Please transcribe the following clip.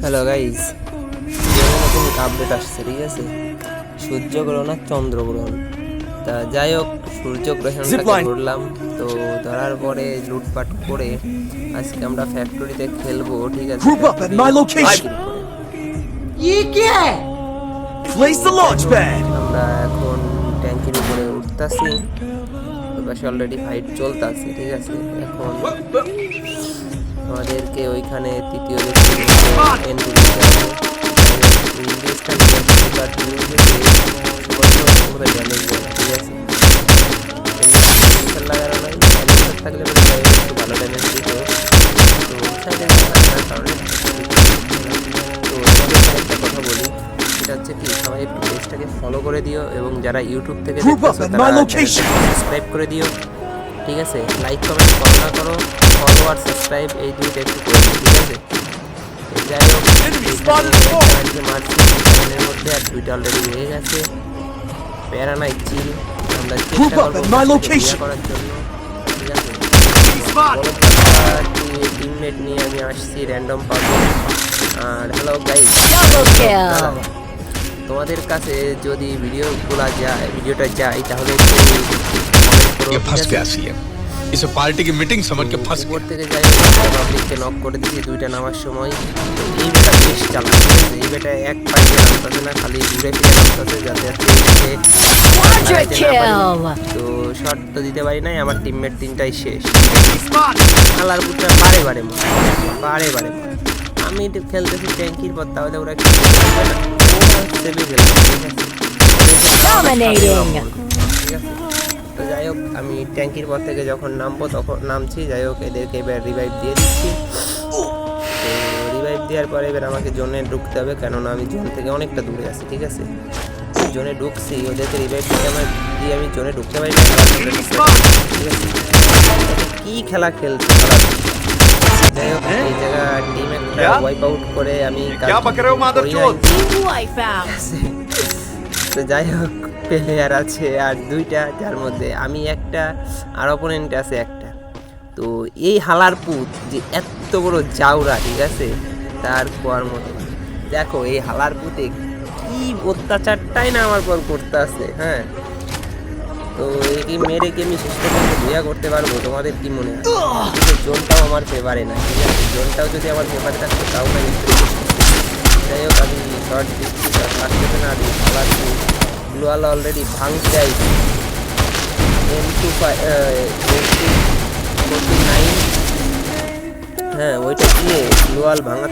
Hello guys, নতুন update আসছে, ঠিক আছে? সূর্যগ্রহণ আর চন্দ্রগ্রহণ। তা যাই হোক, সূর্যগ্রহণটাকে ধরলাম, তো ধরার পরে লুটপাট করে আজকে আমরা ফ্যাক্টরিতে খেলবো, ঠিক আছে? আমরা এখন ট্যাঙ্কির উপরে উঠতেছি, পাশে অলরেডি ফাইট চলতেছে, ঠিক আছে? এখন আমাদেরকে ওইখানে তৃতীয় থাকলে একটু ভালো ড্যামেজ দিত। তো একটা কথা বলি, সেটা হচ্ছে কি, সবাই একটু পেজটাকে ফলো করে দিও এবং যারা ইউটিউব থেকে সাবস্ক্রাইব করে দিও, ঠিক আছে? লাইক কমেন্ট করো না করো, ফলো আর সাবস্ক্রাইব এই দুইটা একটু করে দিও, ঠিক আছে? যাই হোক, মারছি এর মধ্যে আর দুইটা অলরেডি হয়ে গেছে। প্যারা নাই, চিল। আমরা চেষ্টা করবো করার জন্য, ঠিক আছে? টিমমেট নিয়ে আমি আসছি, র্যান্ডম পাবো। আর হ্যালো গাইস, তোমাদের কাছে যদি ভিডিওটা যায় তাহলে একটু इसे पार्टी की मीटिंग समझ के फंस উপর থেকে যাই পাবলিককে নক করে দিয়েছি দুইটা নামার সময়। তো এই বেটা বেশ চালাচ্ছে, এই বেটা এক পাইতে নামতেছে না, খালি ঘুরে ফিরে নামতেছে যাতে তো শট তো দিতে পারি নাই। আমার টিমমেট তিনটাই শেষ। আলার পুত্রা বারে বারে আমি খেলতেছি ট্যাঙ্কির পর, তাহলে ওরা কি করবে না? ঠিক আছে? তো যাই হোক, আমি ট্যাঙ্কির পর থেকে যখন নামছি, যাই হোক এদেরকে এবার রিভাইভ দিয়ে দিচ্ছি। তো রিভাইভ দেওয়ার পরে এবার আমাকে জোনে ঢুকতে হবে, কেননা আমি জোন থেকে অনেকটা দূরে আছি, ঠিক আছে? জোনে ঢুকছি, ওদেরকে রিভাইভ দিয়ে আমি জোনে ঢুকতে পারি না, ঠিক আছে? কি খেলা খেলছে যাই হোক, এই জায়গা টিম একটা ওয়াইপ আউট করে আমি তো যাই হোক, প্লেয়ার আছে আর দুইটা, যার মধ্যে আমি একটা আর অপোনেন্ট আছে একটা। তো এই হালার পুত যে এত বড় জাউরা, ঠিক আছে, তার কোয়ার মতো। দেখো এই হালার পুতে কি অত্যাচারটাই না আমার পর করতে আছে। হ্যাঁ, তো এই মেরে কি আমি শেষ পর্যন্ত বিয়া করতে পারবো? তোমাদের কি মনে হয়? জোনটাও আমার ফেভারে না, ঠিক আছে? জোনটাও যদি আমার ফেভারে থাকতো তাও না। যাই হোক, আমি শর্ট দিচ্ছি, আসতেছে না। আমি হালার পুত গ্লোয়াল অলরেডি ভাঙতে আইছি। M249, হ্যাঁ ওইটা দিয়ে গ্লোয়াল ভাঙার